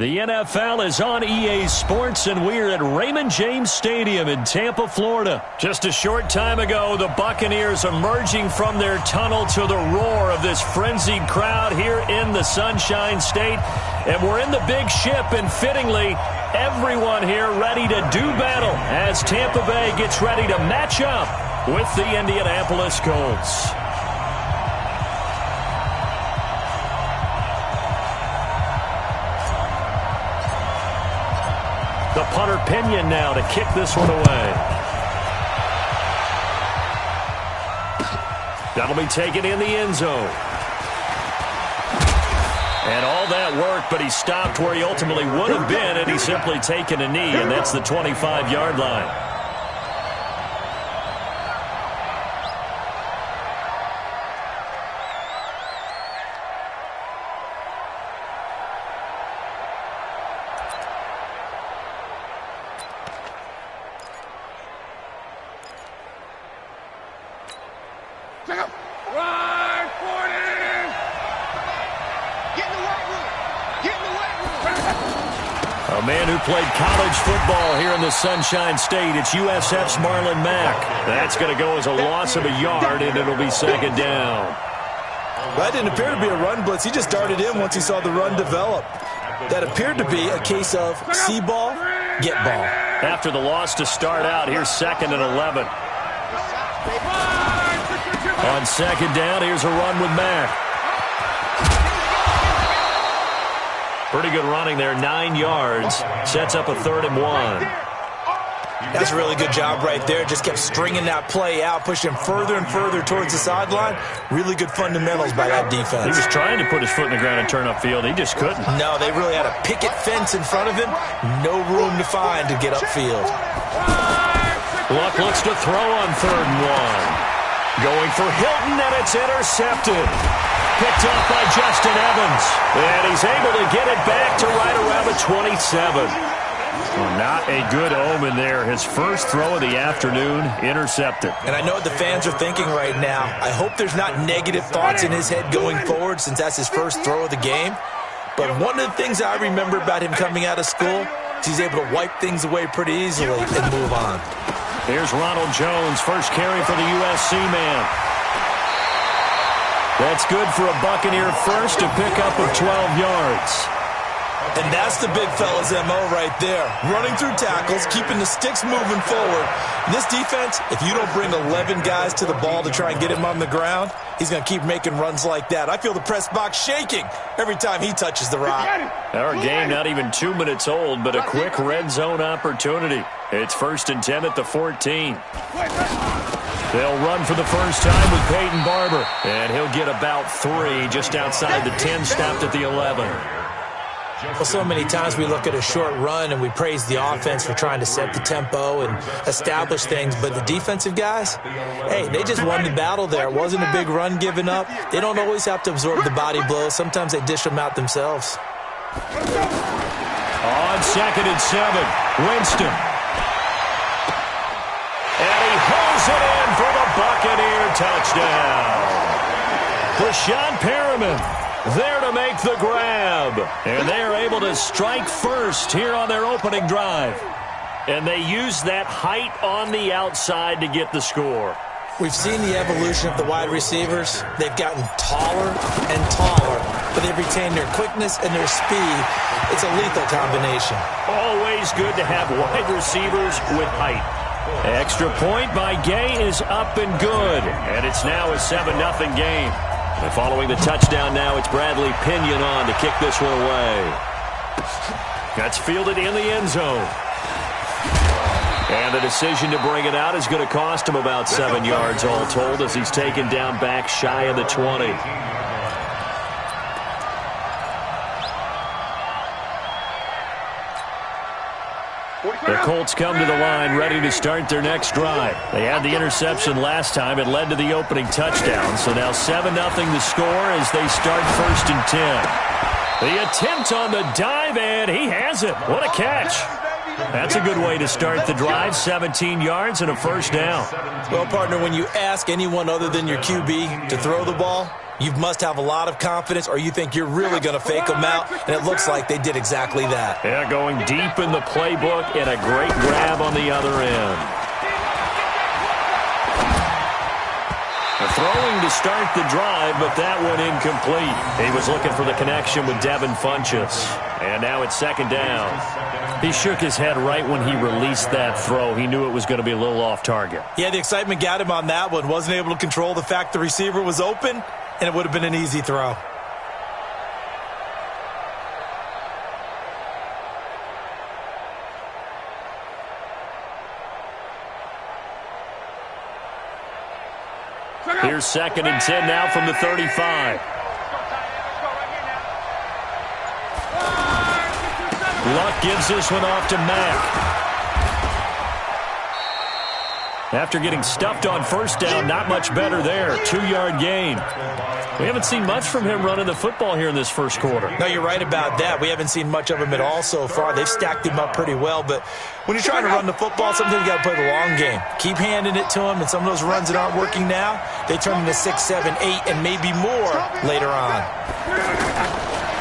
The NFL is on EA Sports, and we're at Raymond James Stadium in Tampa, Florida. Just a short time ago, the Buccaneers emerging from their tunnel to the roar of this frenzied crowd here in the Sunshine State. And we're in the big ship, and fittingly, everyone here ready to do battle as Tampa Bay gets ready to match up with the Indianapolis Colts. The punter Pinion now to kick this one away. That'll be taken in the end zone. And all that work, but he stopped where he ultimately would have been, and he's simply taken a knee, and that's the 25-yard line. A man who played college football here in the Sunshine State. It's USF's Marlon Mack. That's going to go as a loss of a yard, and it'll be second down. That didn't appear to be a run blitz. He just darted in once he saw the run develop. That appeared to be a case of see ball, get ball. After the loss to start out, here's 2nd and 11. On second down, here's a run with Mack. Pretty good running there, 9 yards. Sets up a 3rd and 1. That's a really good job right there. Just kept stringing that play out, pushing him further and further towards the sideline. Really good fundamentals by that defense. He was trying to put his foot in the ground and turn upfield. He just couldn't. No, they really had a picket fence in front of him. No room to find to get upfield. Luck looks to throw on 3rd and 1. Going for Hilton, and it's intercepted. Picked off by Justin Evans. And he's able to get it back to right around the 27. Well, not a good omen there. His first throw of the afternoon, intercepted. And I know what the fans are thinking right now. I hope there's not negative thoughts in his head going forward since that's his first throw of the game. But one of the things I remember about him coming out of school is he's able to wipe things away pretty easily and move on. Here's Ronald Jones, first carry for the USC man. That's good for a Buccaneer first to pick up of 12 yards. And that's the big fella's MO right there. Running through tackles, keeping the sticks moving forward. This defense, if you don't bring 11 guys to the ball to try and get him on the ground, he's going to keep making runs like that. I feel the press box shaking every time he touches the rock. Our game not even 2 minutes old, but a quick red zone opportunity. It's 1st and 10 at the 14. They'll run for the first time with Peyton Barber. And he'll get about 3 just outside the 10, stopped at the 11. Well, so many times we look at a short run and we praise the offense for trying to set the tempo and establish things. But the defensive guys, hey, they just won the battle there. It wasn't a big run given up. They don't always have to absorb the body blows. Sometimes they dish them out themselves. On 2nd and 7, Winston. And he holds it in for the Buccaneer touchdown. Rashawn Perriman there to make the grab. And they are able to strike first here on their opening drive. And they use that height on the outside to get the score. We've seen the evolution of the wide receivers. They've gotten taller and taller, but they've retained their quickness and their speed. It's a lethal combination. Always good to have wide receivers with height. Extra point by Gay is up and good. And it's now a 7-0 game. And following the touchdown now, it's Bradley Pinion on to kick this one away. That's fielded in the end zone. And the decision to bring it out is going to cost him about 7 yards all told as he's taken down back shy of the 20. The Colts come to the line ready to start their next drive. They had the interception last time. It led to the opening touchdown. So now 7-0 the score as they start 1st and 10. The attempt on the dive, and he has it. What a catch. That's a good way to start the drive. 17 yards and a first down. Well, partner, when you ask anyone other than your QB to throw the ball, You must have a lot of confidence, or you think you're really going to fake them out, and it looks like they did exactly that. Yeah, going deep in the playbook and a great grab on the other end. Throwing to start the drive, but that one incomplete. He was looking for the connection with Devin Funchess. And now it's second down. He shook his head right when he released that throw. He knew it was going to be a little off target. Yeah, the excitement got him on that one. Wasn't able to control the fact the receiver was open, and it would have been an easy throw. Here's second and 10 now from the 35. Luck gives this one off to Mack. After getting stuffed on first down, not much better there. 2-yard gain. We haven't seen much from him running the football here in this first quarter. No, you're right about that. We haven't seen much of him at all so far. They've stacked him up pretty well, but when you're trying to run the football, sometimes you got to play the long game. Keep handing it to him, and some of those runs that aren't working now, they turn into 6, 7, 8, and maybe more later on.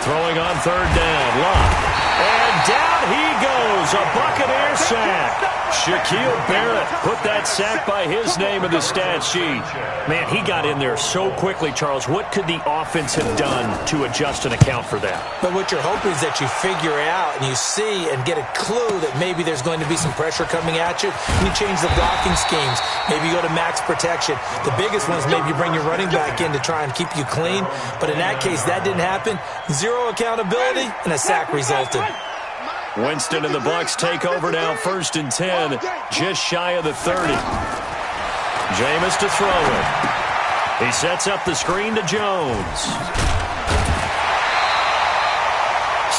Throwing on third down, Luck. And down he goes, a Buccaneer sack. Shaquille Barrett put that sack by his name in the stat sheet. Man, he got in there so quickly, Charles. What could the offense have done to adjust and account for that? But what you're hoping is that you figure out and you see and get a clue that maybe there's going to be some pressure coming at you. And you change the blocking schemes. Maybe you go to max protection. The biggest one is maybe you bring your running back in to try and keep you clean. But in that case, that didn't happen. Zero accountability, and a sack resulted. Winston and the Bucs take over now, first and 10, just shy of the 30. Jameis to throw it. He sets up the screen to Jones.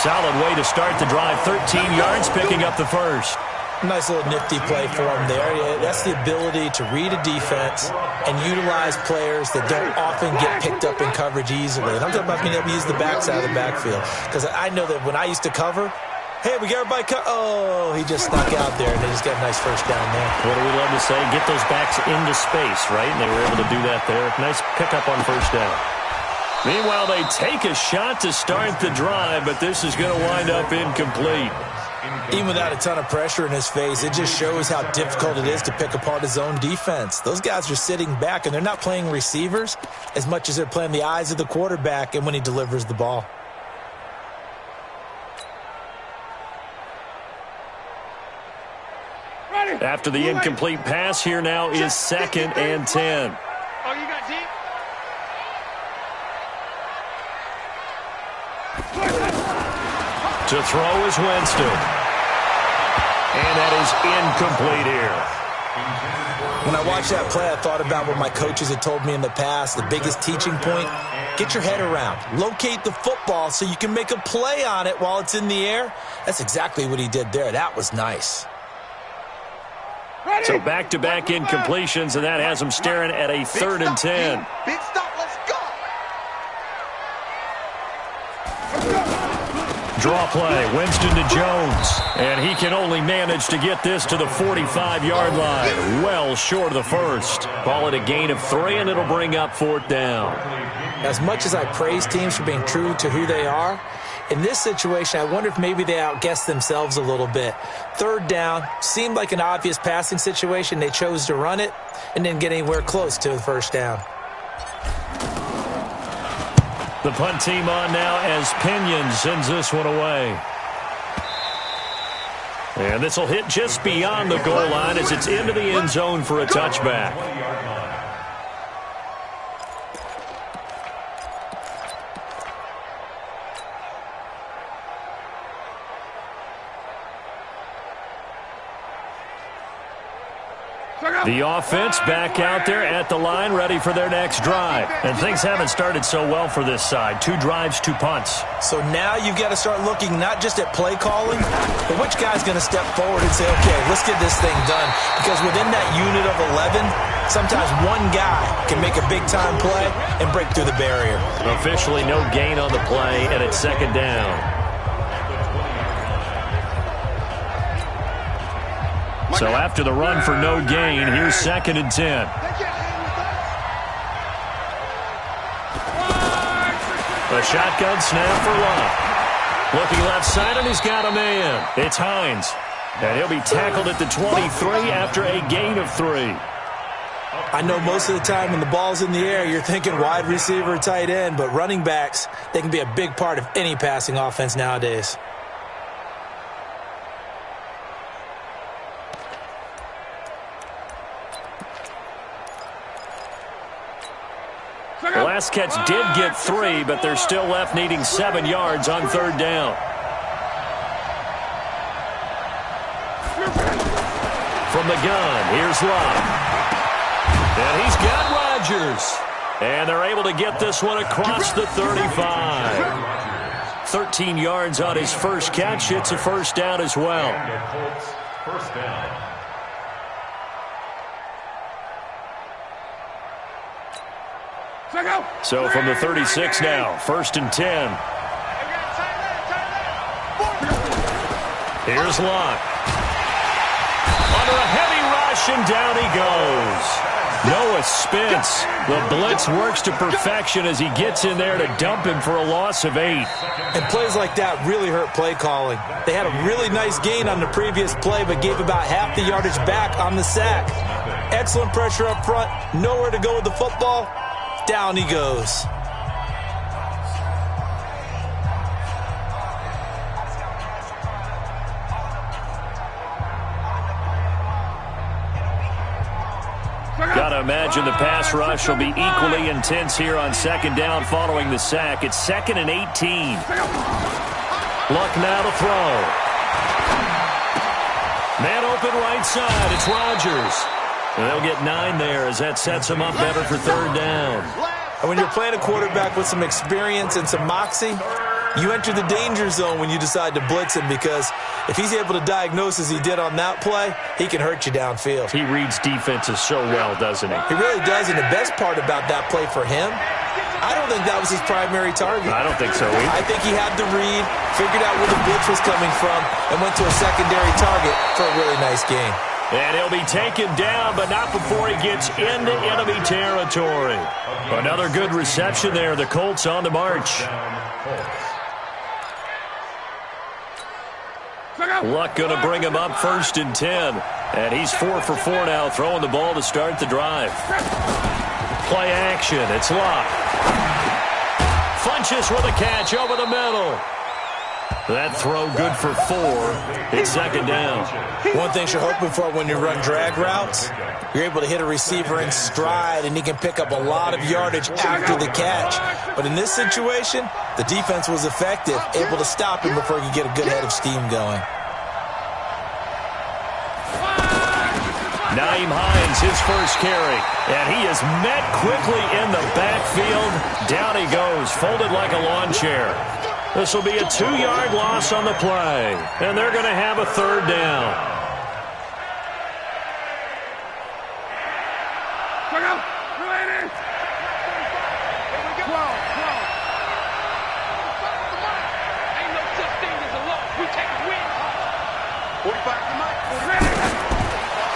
Solid way to start the drive, 13 yards, picking up the first. Nice little nifty play for him there. That's the ability to read a defense and utilize players that don't often get picked up in coverage easily. And I'm talking about being able to use the backside of the backfield. Because I know that when I used to cover, hey, we got everybody oh, he just snuck out there, and they just got a nice first down there. What do we love to say? Get those backs into space, right? And they were able to do that there. Nice pickup on first down. Meanwhile, they take a shot to start the drive, but this is going to wind up incomplete. Even without a ton of pressure in his face, it just shows how difficult it is to pick apart his own defense. Those guys are sitting back, and they're not playing receivers as much as they're playing the eyes of the quarterback and when he delivers the ball. After the incomplete pass, here now is second and 10. Oh, you got deep? To throw is Winston. And that is incomplete here. When I watched that play, I thought about what my coaches had told me in the past. The biggest teaching point, get your head around. Locate the football so you can make a play on it while it's in the air. That's exactly what he did there. That was nice. So back-to-back incompletions, and that has him staring at a third and 10. Big stop, let's go. Draw play, Winston to Jones. And he can only manage to get this to the 45-yard line. Well short of the first. Call it a gain of 3, and it'll bring up fourth down. As much as I praise teams for being true to who they are, in this situation, I wonder if maybe they outguessed themselves a little bit. Third down, seemed like an obvious passing situation. They chose to run it and didn't get anywhere close to the first down. The punt team on now as Pinion sends this one away. And this will hit just beyond the goal line as it's into the end zone for a touchback. The offense back out there at the line, ready for their next drive. And things haven't started so well for this side. 2 drives, 2 punts. So now you've got to start looking not just at play calling, but which guy's going to step forward and say, okay, let's get this thing done. Because within that unit of 11, sometimes one guy can make a big-time play and break through the barrier. Officially no gain on the play, and it's second down. So after the run for no gain, here's second and 10. A shotgun snap for Love. Looking left side, and he's got a man. It's Hines. And he'll be tackled at the 23 after a gain of 3. I know most of the time when the ball's in the air, you're thinking wide receiver, tight end, but running backs, they can be a big part of any passing offense nowadays. The last catch did get 3, but they're still left needing 7 yards on 3rd down. From the gun, here's Love. And he's got Rodgers. And they're able to get this one across the 35. 13 yards on his first catch. It's a first down as well. First down. So from the 36 now, 1st and 10. Here's Locke. Under a heavy rush, and down he goes. Noah Spence. The blitz works to perfection as he gets in there to dump him for a loss of 8. And plays like that really hurt play calling. They had a really nice gain on the previous play, but gave about half the yardage back on the sack. Excellent pressure up front. Nowhere to go with the football. Down he goes. Got to imagine the pass rush will be equally intense here on 2nd down following the sack. It's 2nd and 18. Luck now to throw. Man open right side. It's Rodgers. And they'll get 9 there as that sets him up better for 3rd down. And when you're playing a quarterback with some experience and some moxie, you enter the danger zone when you decide to blitz him, because if he's able to diagnose as he did on that play, he can hurt you downfield. He reads defenses so well, doesn't he? He really does, and the best part about that play for him, I don't think that was his primary target. I don't think so either. I think he had the read, figured out where the blitz was coming from, and went to a secondary target for a really nice gain. And he'll be taken down, but not before he gets into enemy territory. Another good reception there. The Colts on the march. Luck going to bring him up 1st and 10. And he's 4 for 4 now, throwing the ball to start the drive. Play action. It's Luck. Funches with a catch over the middle. That throw good for 4. It's 2nd down. One thing you're hoping for when you run drag routes, you're able to hit a receiver in stride, and he can pick up a lot of yardage after the catch. But in this situation, the defense was effective, able to stop him before he could get a good head of steam going. Nyheim Hines, his first carry. And he is met quickly in the backfield. Down he goes, folded like a lawn chair. This will be a 2-yard loss on the play. And they're going to have a 3rd down.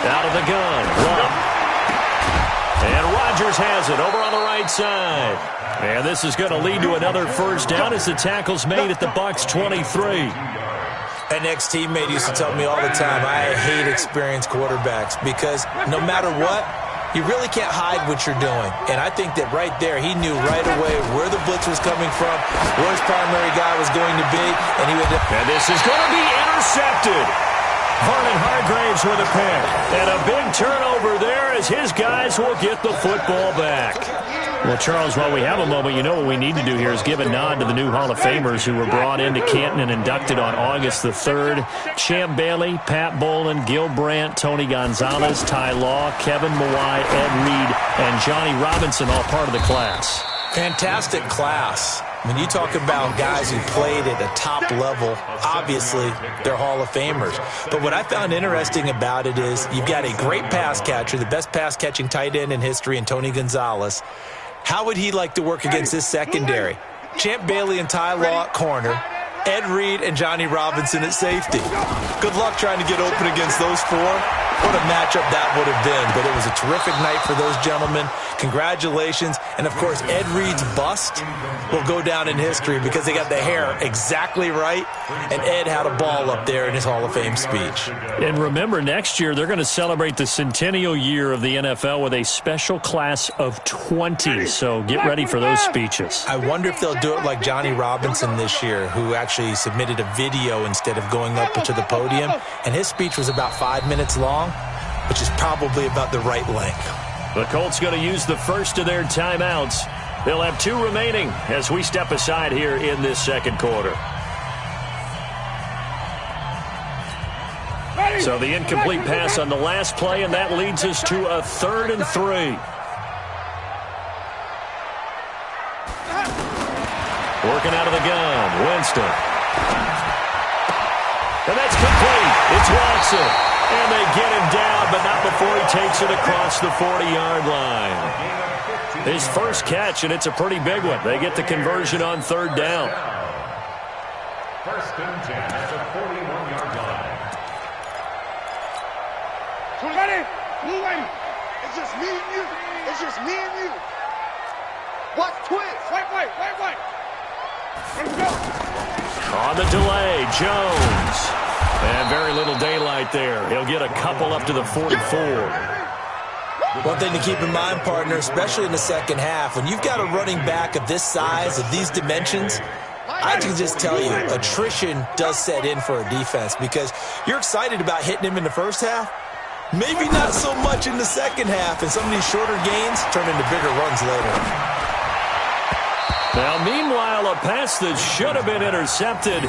Out of the gun. Love. And Rodgers has it over on the right side. And this is going to lead to another first down as the tackle's made at the Bucs 23. An ex-teammate used to tell me all the time, I hate experienced quarterbacks, because no matter what, you really can't hide what you're doing. And I think that right there, he knew right away where the blitz was coming from, where his primary guy was going to be, and he would... And this is going to be intercepted. Vernon Hargraves with a pick. And a big turnover there as his guys will get the football back. Well, Charles, while we have a moment, you know what we need to do here is give a nod to the new Hall of Famers who were brought into Canton and inducted on August the 3rd. Champ Bailey, Pat Bolin, Gil Brandt, Tony Gonzalez, Ty Law, Kevin Mawai, Ed Reed, and Johnny Robinson, all part of the class. Fantastic class. When you talk about guys who played at a top level, obviously they're Hall of Famers. But what I found interesting about it is you've got a great pass catcher, the best pass-catching tight end in history, in Tony Gonzalez. How would he like to work against this secondary? Champ Bailey and Ty Law at corner, Ed Reed and Johnny Robinson at safety. Good luck trying to get open against those 4. What a matchup that would have been, but it was a terrific night for those gentlemen. Congratulations. And, of course, Ed Reed's bust will go down in history because they got the hair exactly right, and Ed had a ball up there in his Hall of Fame speech. And remember, next year they're going to celebrate the centennial year of the NFL with a special class of 20, so get ready for those speeches. I wonder if they'll do it like Johnny Robinson this year, who actually submitted a video instead of going up to the podium, and his speech was about 5 minutes long, which is probably about the right length. The Colts going to use the first of their timeouts. They'll have 2 remaining as we step aside here in this second quarter. So the incomplete pass on the last play, and that leads us to a 3rd and 3. Working out of the gun, Winston. And that's complete. It's Watson. And they get him down, but not before he takes it across the 40-yard line. His first catch, and it's a pretty big one. They get the conversion on 3rd down. 1st and 10 at the 41-yard line. It's just me and you. It's just me and you. Watch twist. Wait. Let's go. On the delay, Jones. And very little daylight there. He'll get a couple up to the 44. One thing to keep in mind, partner, especially in the second half, when you've got a running back of this size, of these dimensions, I can just tell you, attrition does set in for a defense because you're excited about hitting him in the first half. Maybe not so much in the second half, and some of these shorter gains turn into bigger runs later. Now, meanwhile, a pass that should have been intercepted,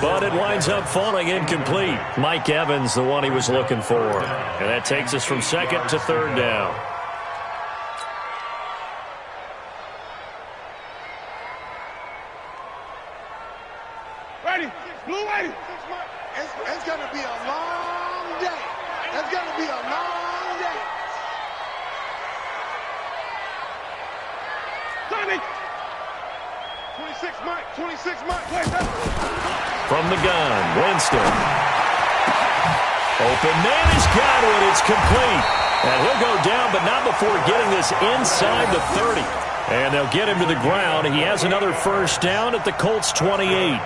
but it winds up falling incomplete. Mike Evans, the one he was looking for. And that takes us from 2nd to 3rd down. Ready. Blue ready. It's going to be a long day. It's going to be a long day. Sonny. 26 Mike. From the gun, Winston. Open man has got it. It's complete. And he'll go down, but not before getting this inside the 30. And they'll get him to the ground. He has another first down at the Colts 28.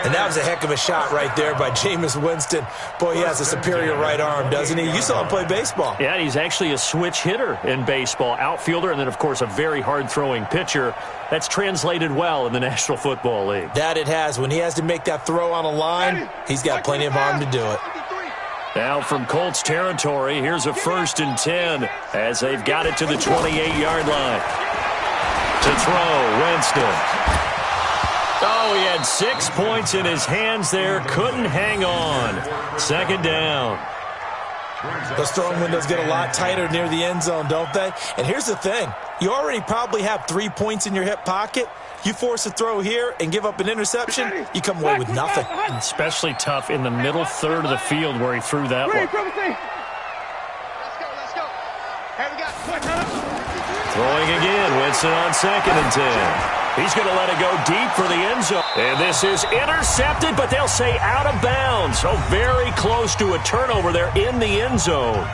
And that was a heck of a shot right there by Jameis Winston. Boy, he has a superior right arm, doesn't he? You saw him play baseball. Yeah, he's actually a switch hitter in baseball. Outfielder, and then, of course, a very hard-throwing pitcher. That's translated well in the National Football League. That it has. When he has to make that throw on a line, he's got plenty of arm to do it. Now from Colts territory, here's a 1st and 10 as they've got it to the 28-yard line. To throw, Winston. Oh, he had 6 points in his hands there. Couldn't hang on. 2nd down. Those throwing windows get a lot tighter near the end zone, don't they? And here's the thing. You already probably have 3 points in your hip pocket. You force a throw here and give up an interception, you come away with nothing. Especially tough in the middle 3rd of the field where he threw that one. Let's go. Hey, we got Throwing again, Winston on 2nd and 10. He's going to let it go deep for the end zone. And this is intercepted, but they'll say out of bounds. So very close to a turnover there in the end zone.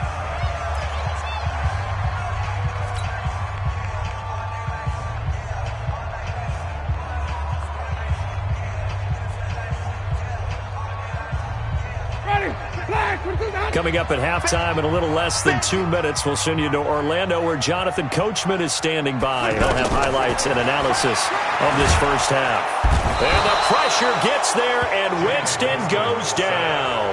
Coming up at halftime in a little less than 2 minutes, we'll send you to Orlando where Jonathan Coachman is standing by. He'll have highlights and analysis of this first half. And the pressure gets there, and Winston goes down.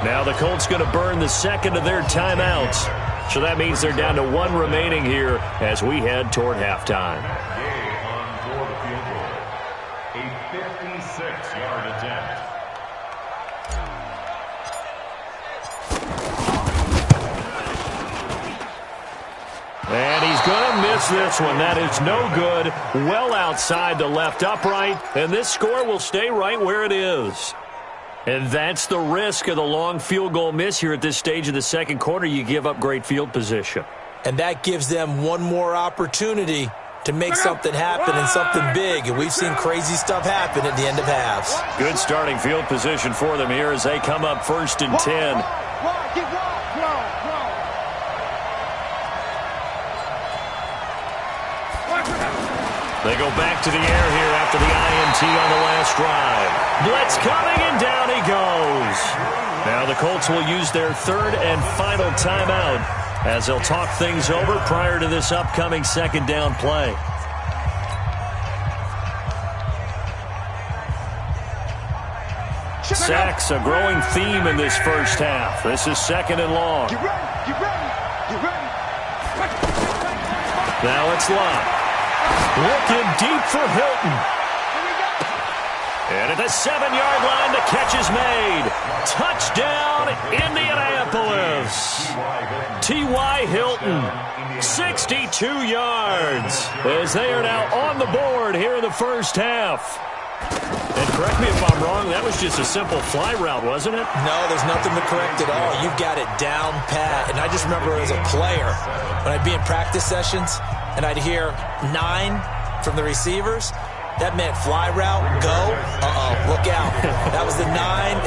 Now the Colts going to burn the 2nd of their timeouts. So that means they're down to 1 remaining here as we head toward halftime. On for the field goal. A 56-yard attempt. And he's going to miss this one. That is no good. Well outside the left upright. And this score will stay right where it is. And that's the risk of the long field goal miss here at this stage of the second quarter. You give up great field position. And that gives them one more opportunity to make something happen and something big. And we've seen crazy stuff happen at the end of halves. Good starting field position for them here as they come up 1st and 10. They go back to the air here after the INT on the last drive. Blitz coming, and down he goes. Now the Colts will use their third and final timeout as they'll talk things over prior to this upcoming second down play. Sacks, a growing theme in this first half. This is second and long. Get ready, get ready, get ready. Now it's Locke. Looking deep for Hilton. And at the 7-yard line, the catch is made. Touchdown, Indianapolis. T.Y. Hilton, 62 yards, as they are now on the board here in the first half. And correct me if I'm wrong, that was just a simple fly route, wasn't it? No, there's nothing to correct at all. You've got it down pat. And I just remember as a player, when I'd be in practice sessions, and I'd hear 9 from the receivers, that meant fly route, go, look out. That was the 9,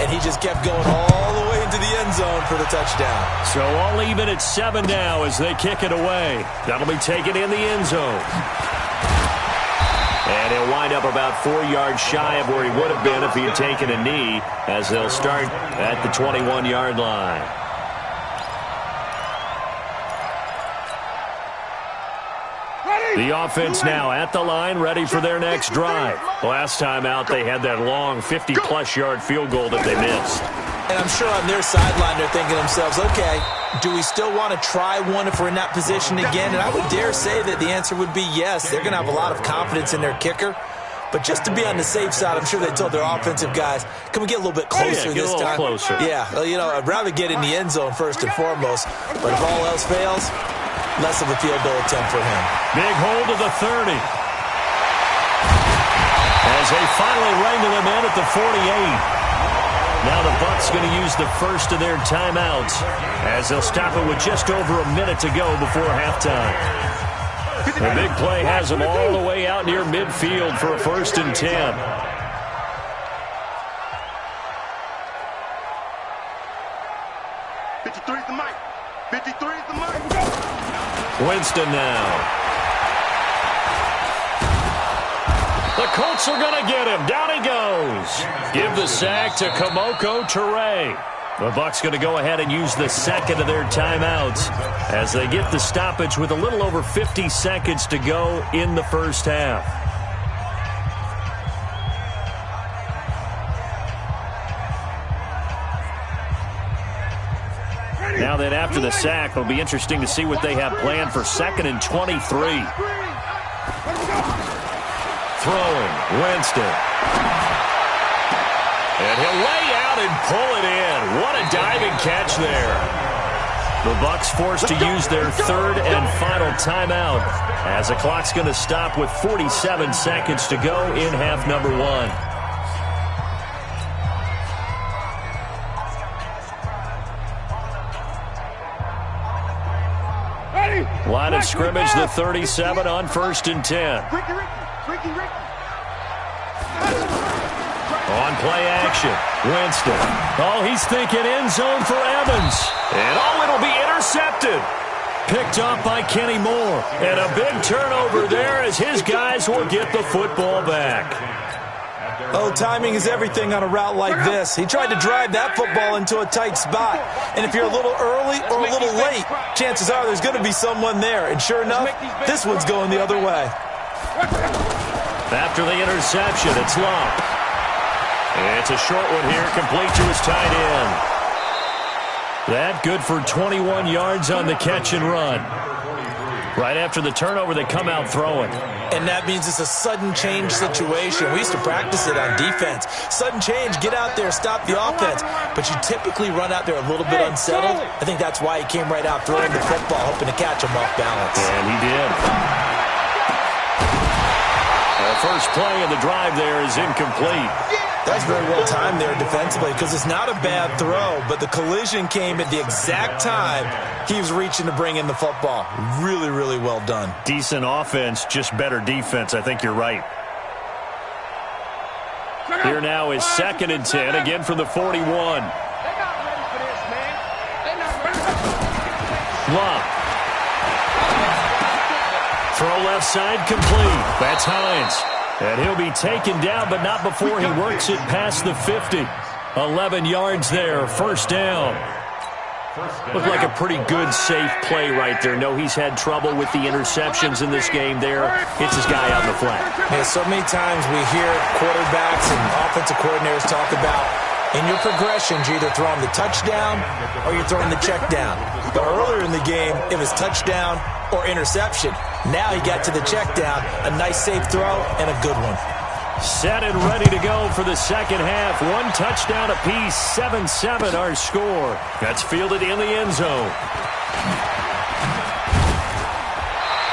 and he just kept going all the way into the end zone for the touchdown. So all even at 7 now as they kick it away. That'll be taken in the end zone. And he'll wind up about 4 yards shy of where he would have been if he had taken a knee, as they'll start at the 21-yard line. The offense now at the line, ready for their next drive. Last time out, they had that long 50-plus yard field goal that they missed. And I'm sure on their sideline, they're thinking to themselves, okay, do we still want to try one if we're in that position again? And I would dare say that the answer would be yes. They're going to have a lot of confidence in their kicker. But just to be on the safe side, I'm sure they told their offensive guys, can we get a little bit closer this time? Closer. Yeah, you know, I'd rather get in the end zone first and foremost. But if all else fails, less of a field goal attempt for him. Big hold of the 30. As they finally wrangle them in at the 48. Now the Bucs going to use the first of their timeouts as they'll stop it with just over a minute to go before halftime. The big play has them all the way out near midfield for a 1st and 10. Winston now. The Colts are going to get him. Down he goes. Give the sack to Kamoko Toure. The Bucs going to go ahead and use the second of their timeouts as they get the stoppage with a little over 50 seconds to go in the first half. Now then, after the sack, it'll be interesting to see what they have planned for 2nd and 23. Throwing, Winston. And he'll lay out and pull it in. What a diving catch there. The Bucs forced to use their third and final timeout as the clock's going to stop with 47 seconds to go in half number 1. Line of scrimmage, the 37 on 1st and 10. On play action, Winston. Oh, he's thinking end zone for Evans. And oh, it'll be intercepted. Picked off by Kenny Moore. And a big turnover there as his guys will get the football back. Oh, timing is everything on a route like this. He tried to drive that football into a tight spot. And if you're a little early or a little late, chances are there's going to be someone there. And sure enough, this one's going the other way. After the interception, it's Locke. It's a short one here, complete to his tight end. That good for 21 yards on the catch and run. Right after the turnover, they come out throwing. And that means it's a sudden change situation. We used to practice it on defense. Sudden change, get out there, stop the offense. But you typically run out there a little bit unsettled. I think that's why he came right out throwing the football, hoping to catch him off balance. And he did. The first play of the drive there is incomplete. That's very well timed there defensively because it's not a bad throw, but the collision came at the exact time he was reaching to bring in the football. Really, really well done. Decent offense, just better defense. I think you're right. Here now is 2nd and 10, again from the 41. They're not ready for this, man. They're not ready. Locke. Throw left side complete. That's Hines. And he'll be taken down, but not before he works it past the 50. 11 yards there, first down. Looked like a pretty good, safe play right there. No, he's had trouble with the interceptions in this game there. Hits his guy out in the flat. Yeah, so many times we hear quarterbacks and offensive coordinators talk about in your progressions, you're either throwing the touchdown or you're throwing the check down. But earlier in the game, it was touchdown or interception. Now he got to the check down, a nice safe throw, and a good one. Set and ready to go for the second half. One touchdown apiece, 7-7 our score. That's fielded in the end zone.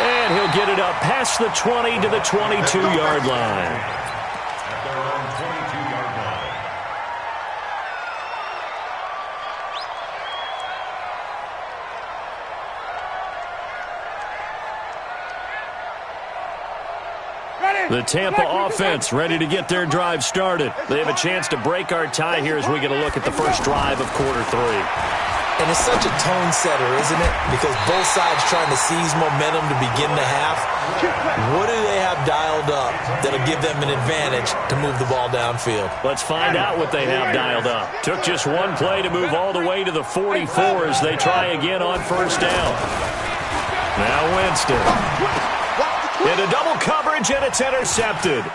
And he'll get it up past the 20 to the 22-yard line. At their own 22-yard line. The Tampa offense ready to get their drive started. They have a chance to break our tie here as we get a look at the first drive of quarter 3. And it's such a tone setter, isn't it? Because both sides trying to seize momentum to begin the half. What do they have dialed up that'll give them an advantage to move the ball downfield? Let's find out what they have dialed up. Took just one play to move all the way to the 44 as they try again on first down. Now Winston. Into double coverage, and it's intercepted.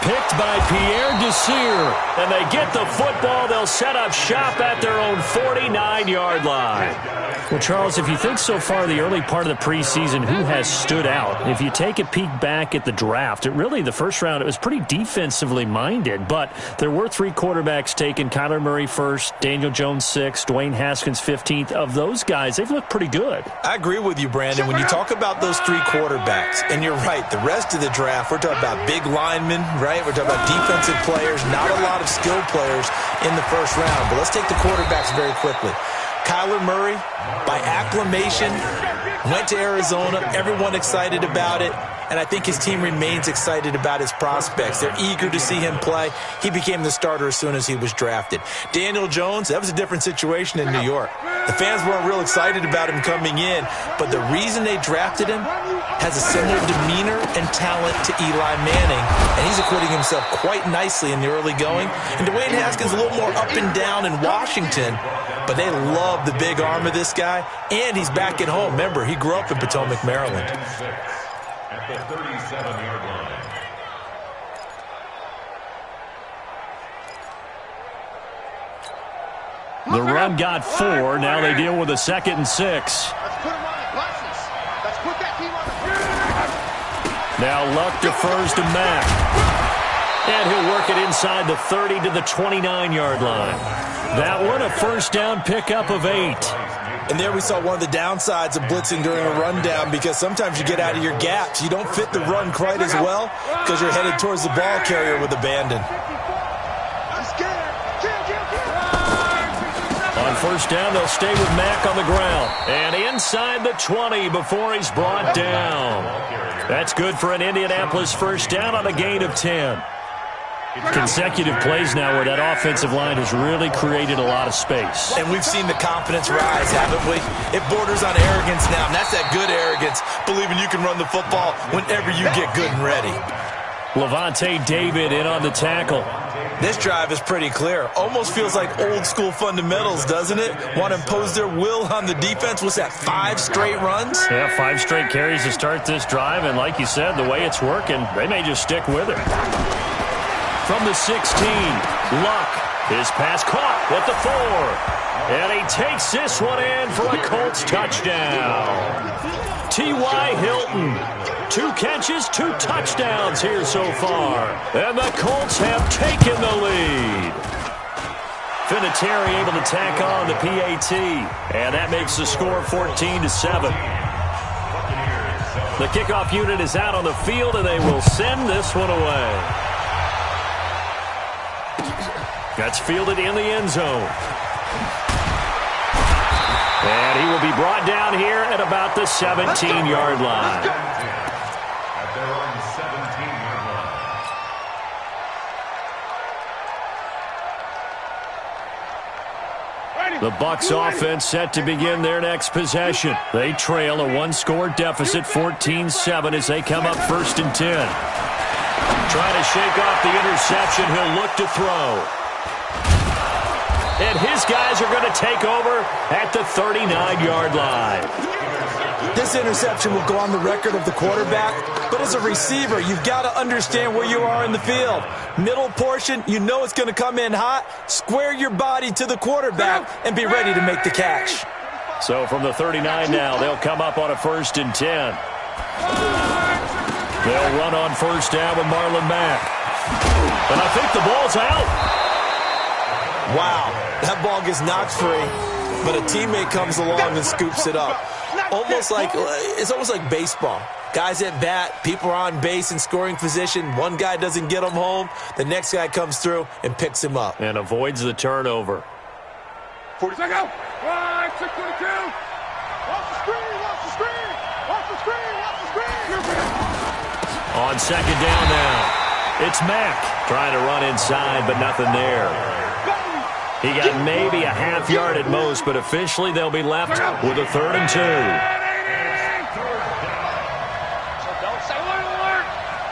Picked by Pierre Desir. And they get the football. They'll set up shop at their own 49-yard line. Well, Charles, if you think so far the early part of the preseason, who has stood out? If you take a peek back at the draft, the first round, it was pretty defensively minded. But there were 3 quarterbacks taken. Kyler Murray first, Daniel Jones 6th, Dwayne Haskins 15th. Of those guys, they've looked pretty good. I agree with you, Brandon. When you talk about those 3 quarterbacks, and you're right, the rest of the draft, we're talking about big linemen, right? We're talking about defensive players, not a lot of skilled players in the first round. But let's take the quarterbacks very quickly. Kyler Murray, by acclamation, went to Arizona. Everyone excited about it. And I think his team remains excited about his prospects. They're eager to see him play. He became the starter as soon as he was drafted. Daniel Jones, that was a different situation in New York. The fans weren't real excited about him coming in, but the reason they drafted him has a similar demeanor and talent to Eli Manning, and he's acquitting himself quite nicely in the early going. And Dwayne Haskins a little more up and down in Washington, but they love the big arm of this guy, and he's back at home. Remember, he grew up in Potomac, Maryland. At the 37-yard line. The run got 4. Now they deal with a 2nd and 6. Let's put him on the buses. Let's put that team on the... Now Luck defers to Mack. And he'll work it inside the 30 to the 29-yard line. That one, a first down pickup of 8. And there we saw one of the downsides of blitzing during a rundown, because sometimes you get out of your gaps. You don't fit the run quite as well because you're headed towards the ball carrier with abandon. I'm scared. On first down, they'll stay with Mack on the ground. And inside the 20 before he's brought down. That's good for an Indianapolis first down on a gain of 10. Consecutive plays now where that offensive line has really created a lot of space. And we've seen the confidence rise, haven't we? It borders on arrogance now, and that's that good arrogance, believing you can run the football whenever you get good and ready. Levante David in on the tackle. This drive is pretty clear. Almost feels like old school fundamentals, doesn't it? Want to impose their will on the defense. What's that, 5 straight runs? Yeah, 5 straight carries to start this drive, and like you said, the way it's working, they may just stick with it. From the 16, Luck. His pass caught at the 4. And he takes this one in for a Colts touchdown. T.Y. Hilton. 2 catches, 2 touchdowns here so far. And the Colts have taken the lead. Vinatieri able to tack on the PAT. And that makes the score 14-7. The kickoff unit is out on the field, and they will send this one away. That's fielded in the end zone. And he will be brought down here at about the 17-yard line. At their own 17-yard line. Ready? The Bucs offense set to begin their next possession. They trail a one-score deficit, 14-7, as they come up 1st and 10. Trying to shake off the interception. He'll look to throw. And his guys are going to take over at the 39-yard line. This interception will go on the record of the quarterback, but as a receiver, you've got to understand where you are in the field. Middle portion, you know it's going to come in hot. Square your body to the quarterback and be ready to make the catch. So from the 39 now, they'll come up on a 1st and 10. They'll run on 1st down with Marlon Mack. And I think the ball's out. Wow, that ball gets knocked free, but a teammate comes along and scoops it up. It's almost like baseball. Guys at bat, people are on base in scoring position. One guy doesn't get him home. The next guy comes through and picks him up. And avoids the turnover. 40 seconds. 1, 622. Watch the screen, watch the screen. Watch the screen, watch the screen. On 2nd down now, it's Mack trying to run inside, but nothing there. He got maybe a half yard at most, but officially they'll be left with a 3rd and 2. Don't say alert.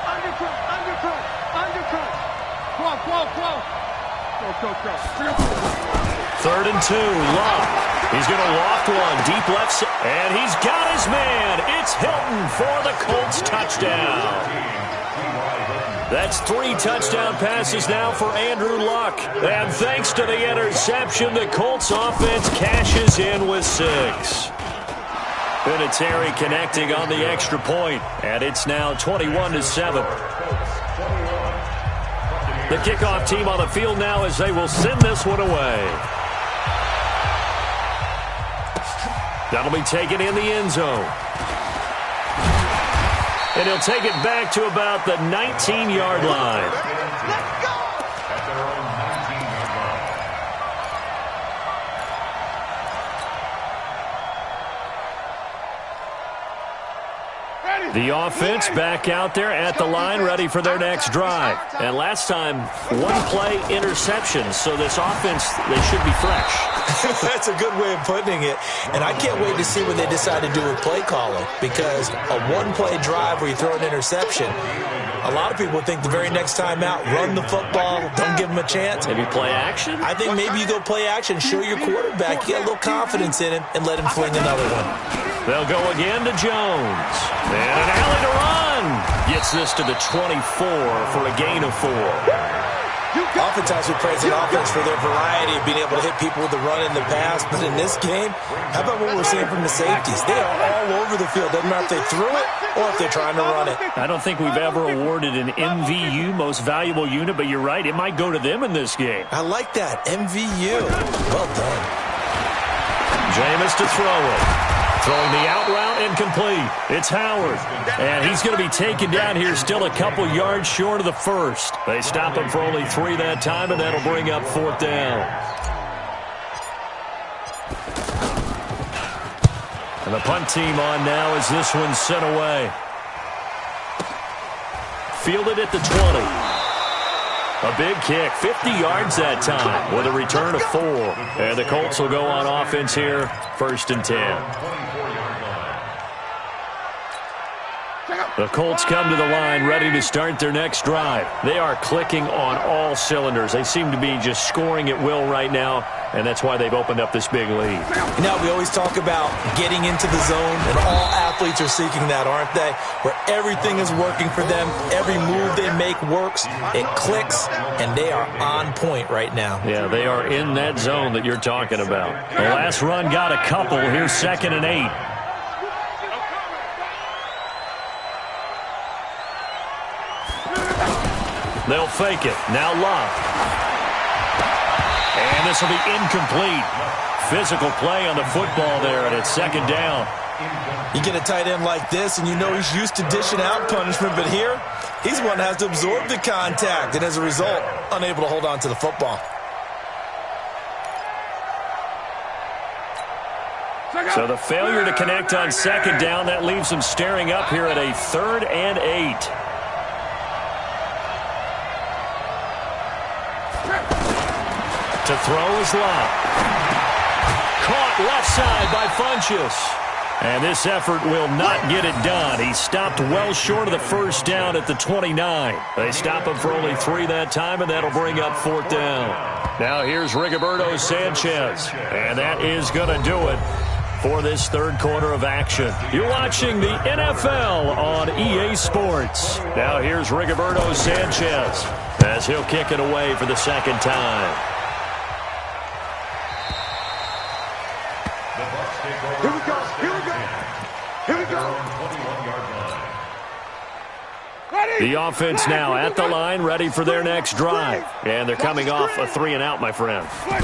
Undercut. Go. 3rd and 2, Love. He's going to loft one, deep left side, and he's got his man. It's Hilton for the Colts touchdown. That's 3 touchdown passes now for Andrew Luck. And thanks to the interception, the Colts offense cashes in with 6. Vinatieri connecting on the extra point, and it's now 21-7. The kickoff team on the field now as they will send this one away. That'll be taken in the end zone. And he'll take it back to about the 19-yard line. Let's go! At their own 19-yard line. The offense back out there at the line, ready for their next drive. And last time, 1-play interception, so this offense, they should be fresh. That's a good way of putting it. And I can't wait to see what they decide to do with play calling, because a 1-play drive where you throw an interception, a lot of people think the very next time out, run the football, don't give them a chance. Maybe play action? I think maybe you go play action, show your quarterback, you get a little confidence in him, and let him fling another one. They'll go again to Jones. And an alley to run. Gets this to the 24 for a gain of 4. Oftentimes we praise an offense for their variety of being able to hit people with the run in the pass, but in this game, how about what we're seeing from the safeties? They are all over the field. Doesn't matter if they threw it or if they're trying to run it. I don't think we've ever awarded an MVU, most valuable unit, but you're right, it might go to them in this game. I like that, MVU. Well done. Jameis to throw it. Throwing the out route incomplete. It's Howard. And he's going to be taken down here still a couple yards short of the first. They stop him for only 3 that time, and that'll bring up 4th down. And the punt team on now as this one's sent away. Fielded at the 20. A big kick, 50 yards that time with a return of 4. And the Colts will go on offense here, 1st and 10. The Colts come to the line ready to start their next drive. They are clicking on all cylinders. They seem to be just scoring at will right now, and that's why they've opened up this big lead. You know, we always talk about getting into the zone, and all athletes are seeking that, aren't they? Where everything is working for them, every move they make works, it clicks, and they are on point right now. Yeah, they are in that zone that you're talking about. The last run got a couple. Here's 2nd and 8. They'll fake it. Now Love. And this will be incomplete. Physical play on the football there, and it's 2nd down. You get a tight end like this, and you know he's used to dishing out punishment, but here, he's one that has to absorb the contact, and as a result, unable to hold on to the football. So the failure to connect on 2nd down, that leaves them staring up here at a 3rd and 8. To throw is Love. left side by Funchess. And this effort will not get it done. He stopped well short of the first down at the 29. They stop him for only 3 that time, and that'll bring up 4th down. Now here's Rigoberto Sanchez. And that is going to do it for this third quarter of action. You're watching the NFL on EA Sports. Now here's Rigoberto Sanchez as he'll kick it away for the second time. Here we go. Here we go. Here we go. The offense now at the line, ready for their next drive. And they're coming off a 3-and-out, my friend. I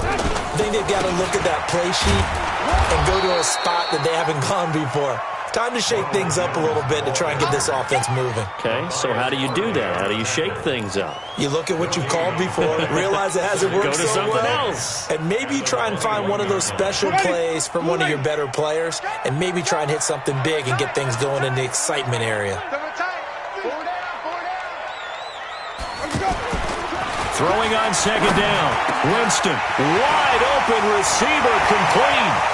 think they've got to look at that play sheet and go to a spot that they haven't gone before. Time to shake things up a little bit to try and get this offense moving. Okay, so how do you do that? How do you shake things up? You look at what you've called before, realize it hasn't worked Go to so something well, else. and maybe try and find one of those special plays from one of your better players, and maybe try and hit something big and get things going in the excitement area. Throwing on second down. Winston, wide open receiver, complete.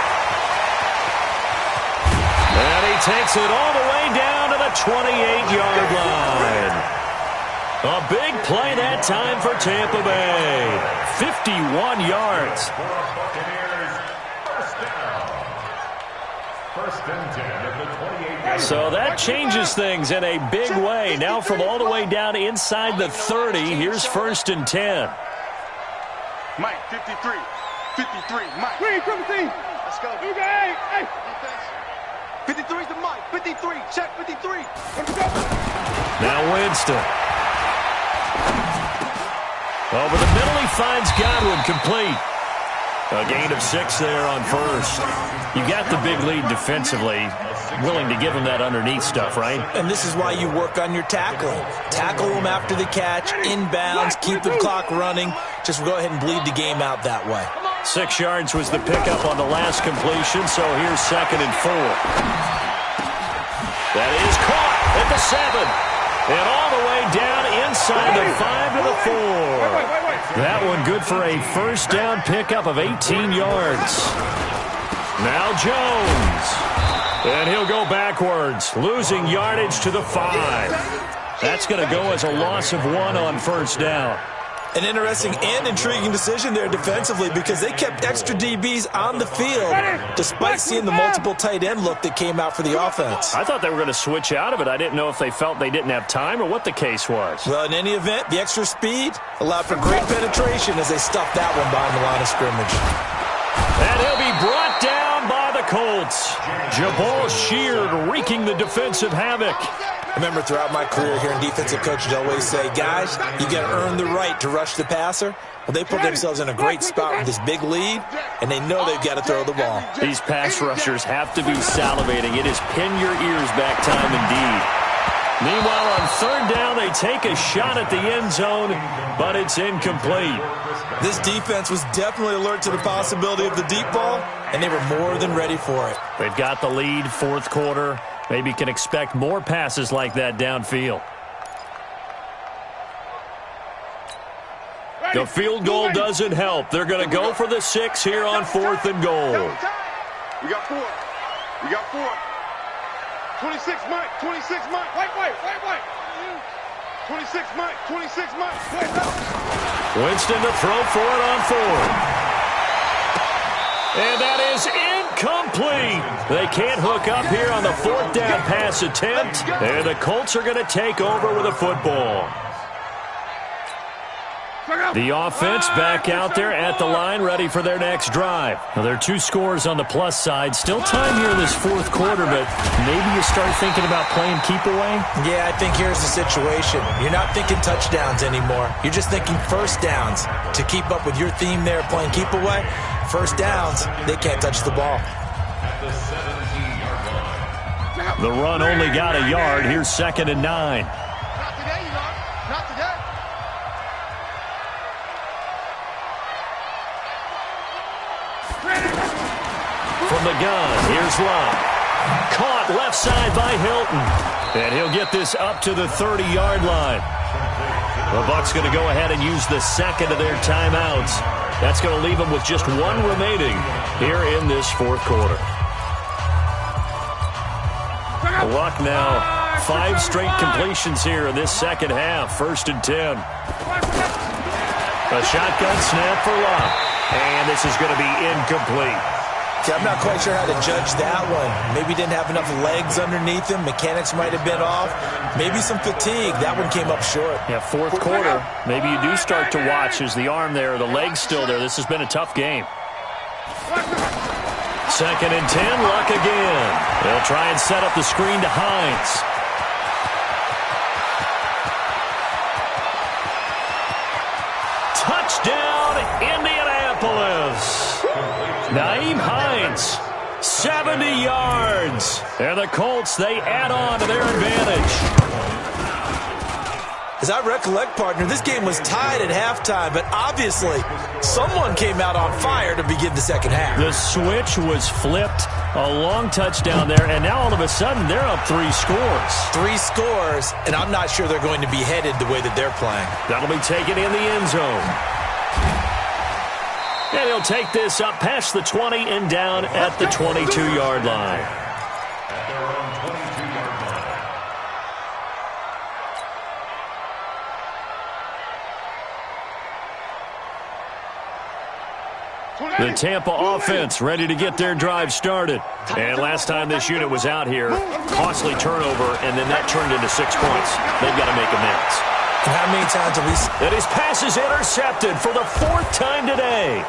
And he takes it all the way down to the 28-yard line. A big play that time for Tampa Bay. 51 yards. First and 10 at the 28. So that changes things in a big way. Now from all the way down inside the 30, here's 1st and 10. Mike, 53. 53. Mike. Let's go. Hey. 53 to Mike. 53. Check 53. Let's go. Now Winston. Over the middle, he finds Godwin, complete. A gain of 6 there on first. You got the big lead defensively. Willing to give him that underneath stuff, right? And this is why you work on your tackling. Tackle them after the catch, inbounds, keep the clock running. Just go ahead and bleed the game out that way. 6 yards was the pickup on the last completion, so here's 2nd and 4. That is caught at the 7. And all the way down inside the 5 to the 4. That one good for a first down pickup of 18 yards. Now Jones. And he'll go backwards, losing yardage to the 5. That's going to go as a loss of 1 on first down. An interesting and intriguing decision there defensively because they kept extra DBs on the field despite seeing the multiple tight end look that came out for the offense. I thought they were going to switch out of it. I didn't know if they felt they didn't have time or what the case was. Well, in any event, the extra speed allowed for great penetration as they stuffed that one behind the line of scrimmage. And he'll be brought down by the Colts. Jabal Sheard wreaking the defensive havoc. I remember throughout my career hearing defensive coaches always say, guys, you got to earn the right to rush the passer. Well, they put themselves in a great spot with this big lead, and they know they've got to throw the ball. These pass rushers have to be salivating. It is pin your ears back time indeed. Meanwhile, on third down, they take a shot at the end zone, but it's incomplete. This defense was definitely alert to the possibility of the deep ball, and they were more than ready for it. They've got the lead, fourth quarter. Maybe can expect more passes like that downfield. The field goal doesn't help. They're going to go for the 6 here on 4th and goal. We got 4. We got 4. 26 Mike. 26 Mike. Wait. 26 Mike. 26 Mike. Winston to throw for it on 4th. And that is incomplete. They can't hook up here on the 4th down pass attempt. And the Colts are going to take over with a football. The offense back out there at the line, ready for their next drive. Now, there are 2 scores on the plus side. Still time here in this 4th quarter, but maybe you start thinking about playing keep away? Yeah, I think here's the situation. You're not thinking touchdowns anymore. You're just thinking first downs. To keep up with your theme there, playing keep away, first downs, they can't touch the ball. The run only got a yard. Here's 2nd and 9. Not today, you know. Not today. From the gun, here's Love. Caught left side by Hilton. And he'll get this up to the 30-yard line. The Bucs going to go ahead and use the second of their timeouts. That's going to leave them with just one remaining here in this fourth quarter. Luck now, 5 straight completions here in this second half. 1st and 10. A shotgun snap for Luck. And this is going to be incomplete. See, I'm not quite sure how to judge that one. Maybe didn't have enough legs underneath him. Mechanics might have been off. Maybe some fatigue. That one came up short. Yeah, fourth quarter. Maybe you do start to watch as the arm there, the leg's still there. This has been a tough game. 2nd and 10, Luck again. They'll try and set up the screen to Hines. Touchdown, Indianapolis. Nyheim Hines, 70 yards. And the Colts, they add on to their advantage. As I recollect, partner, this game was tied at halftime, but obviously someone came out on fire to begin the second half. The switch was flipped, a long touchdown there, and now all of a sudden they're up 3 scores. 3 scores, and I'm not sure they're going to be headed the way that they're playing. That'll be taken in the end zone. And he'll take this up past the 20 and down at the 22-yard line. At their own 22-yard line. The Tampa offense ready to get their drive started. And last time this unit was out here, costly turnover, and then that turned into 6 points. They've got to make amends. And how many times have we... And his pass is intercepted for the 4th time today.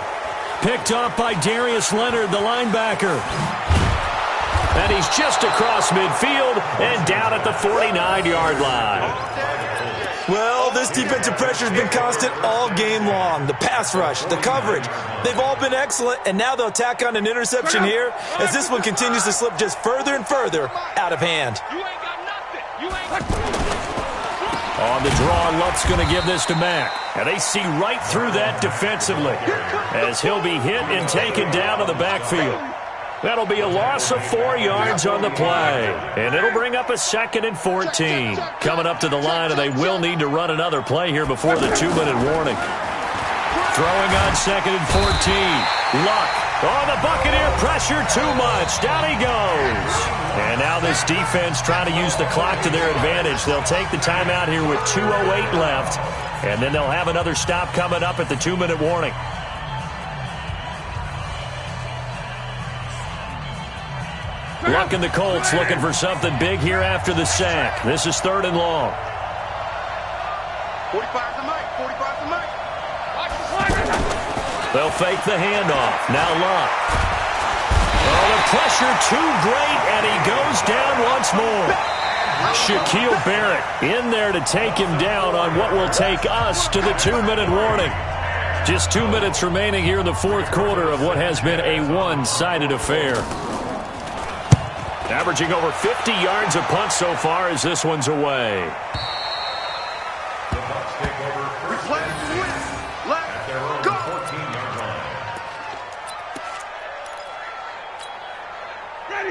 Picked up by Darius Leonard, the linebacker. And he's just across midfield and down at the 49-yard line. Well, this defensive pressure has been constant all game long. The pass rush, the coverage, they've all been excellent, and now they'll tack on an interception here as this one continues to slip just further and further out of hand. You ain't got nothing. You ain't got nothing. On the draw, Luck's going to give this to Mack. And they see right through that defensively as he'll be hit and taken down to the backfield. That'll be a loss of 4 yards on the play. And it'll bring up a 2nd and 14. Coming up to the line, and they will need to run another play here before the 2-minute warning. Throwing on 2nd and 14. Luck. Oh, the Buccaneer pressure too much. Down he goes. And now this defense trying to use the clock to their advantage. They'll take the timeout here with 2:08 left. And then they'll have another stop coming up at the 2-minute warning. Luck and the Colts looking for something big here after the sack. This is 3rd and long. 45 to Mike. 45 to Mike. They'll fake the handoff. Now Luck. Oh, the pressure too great, and he goes down once more. Shaquille Barrett in there to take him down on what will take us to the 2-minute warning. Just 2 minutes remaining here in the fourth quarter of what has been a one-sided affair. Averaging over 50 yards a punt so far as this one's away. The Bucs take over first and 10 at their own 14-yard line.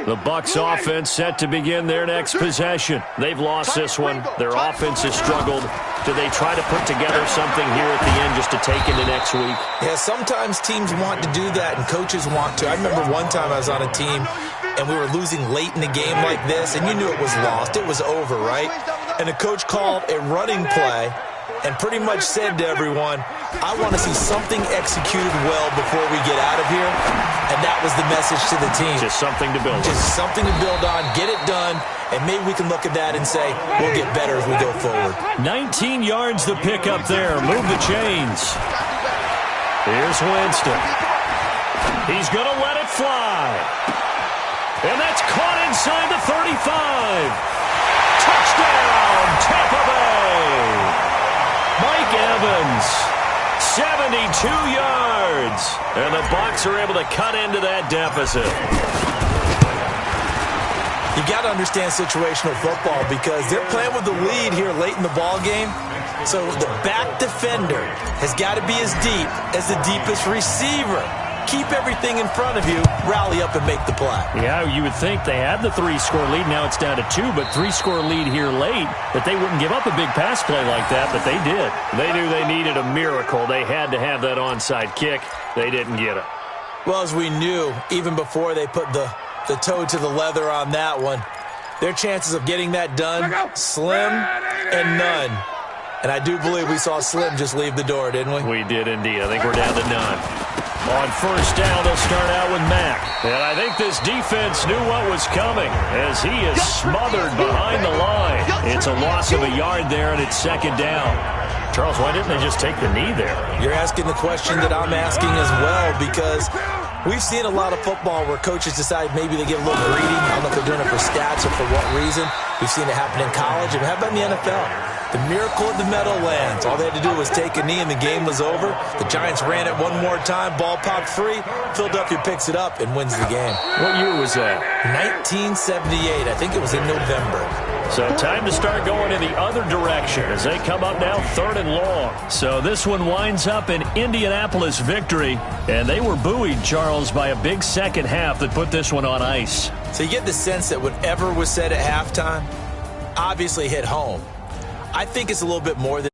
The Bucs offense set to begin their next possession. They've lost this one. Their offense has struggled. Do they try to put together something here at the end just to take into next week? Yeah, sometimes teams want to do that and coaches want to. I remember one time I was on a team and we were losing late in the game like this, and you knew it was lost. It was over, right? And the coach called a running play and pretty much said to everyone, I want to see something executed well before we get out of here. And that was the message to the team. Just something to build on. Just something to build on, get it done, and maybe we can look at that and say, we'll get better as we go forward. 19 yards to pick up there. Move the chains. Here's Winston. He's going to let it fly. And that's caught inside the 35. Touchdown, Tampa Bay. Mike Evans, 72 yards. And the Bucs are able to cut into that deficit. You got to understand situational football because they're playing with the lead here late in the ball game. So the back defender has got to be as deep as the deepest receiver. keep everything in front of you, rally up and make the play. Yeah, you would think they had the 3-score lead. Now it's down to 2, but 3-score lead here late, that they wouldn't give up a big pass play like that, but they did. They knew they needed a miracle. They had to have that onside kick. They didn't get it. Well, as we knew, even before they put the toe to the leather on that one, their chances of getting that done, slim and none. And I do believe we saw Slim just leave the door, didn't we? We did indeed. I think we're down to none. On first down, they'll start out with Mack. And I think this defense knew what was coming as he is smothered behind the line. It's a loss of a yard there, and it's second down. Charles, why didn't they just take the knee there? You're asking the question that I'm asking as well, because we've seen a lot of football where coaches decide maybe they get a little greedy. I don't know if they're doing it for stats or for what reason. We've seen it happen in college, and how about in the NFL? The miracle of the Meadowlands. All they had to do was take a knee and the game was over. The Giants ran it one more time. Ball popped free. Philadelphia picks it up and wins the game. What year was that? 1978. I think it was in November. So time to start going in the other direction as they come up now 3rd and long. So this one winds up an Indianapolis victory. And they were buoyed, Charles, by a big second half that put this one on ice. So you get the sense that whatever was said at halftime obviously hit home. I think it's a little bit more than